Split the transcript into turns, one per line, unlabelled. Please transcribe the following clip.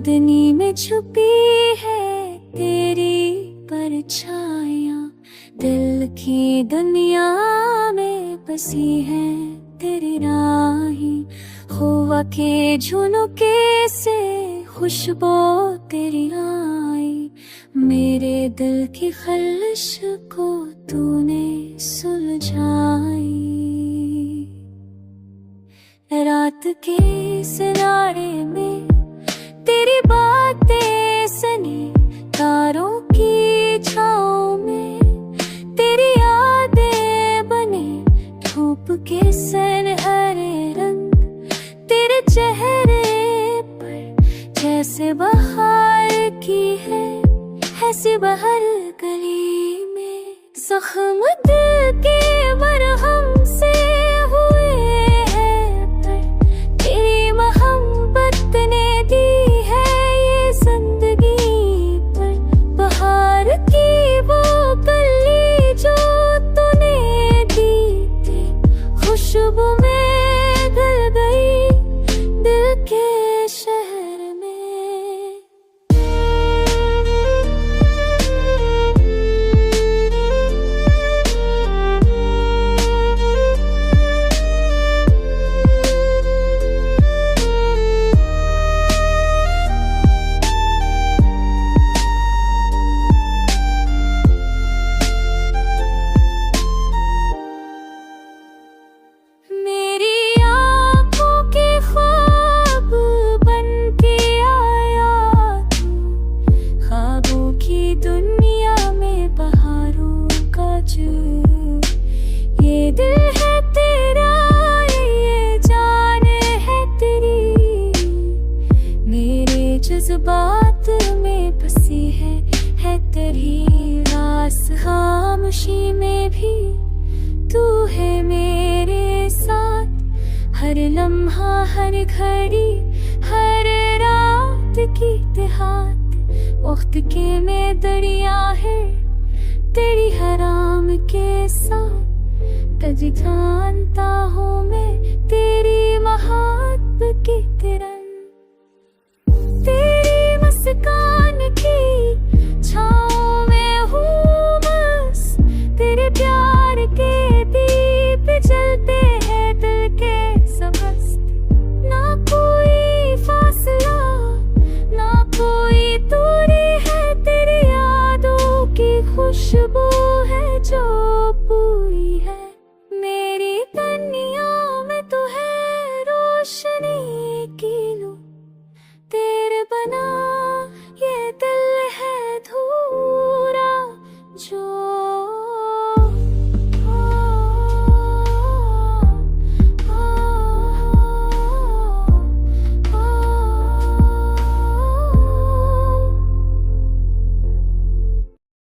चांदनी में छुपी है तेरी परछाइयाँ, दिल की दुनिया में बसी है तेरी राहें। हवा के झुनके से खुशबू तेरी आई, मेरे दिल की खलिश को तूने सुलझाई। रात के सिनारे में तेरी बातें सनी, तारों की छाँव में तेरी यादें बने। धूप के सुनहरे रंग तेरे चेहरे पर, जैसे बहार की है ऐसी बहर गली में। जख्म दिल के मरहम से हुए हैं, पर तेरी मोहब्बत ने दी है ये जिंदगी पर। बहार की वो कली जो तूने दी थी, खुशबू में ढल गई दिल के शहर में। ये दिल है तेरा, ये जान है तेरी, मेरे जज्बात में बसी है तेरी रास। खामोशी में भी तू है मेरे साथ, हर लम्हा हर घड़ी हर रात की देहात। वक्त के में दरिया है तेरी हराम के साथ, तज जानता हूँ मैं तेरी मोहब्बत की किरण। तेरी मुस्कान की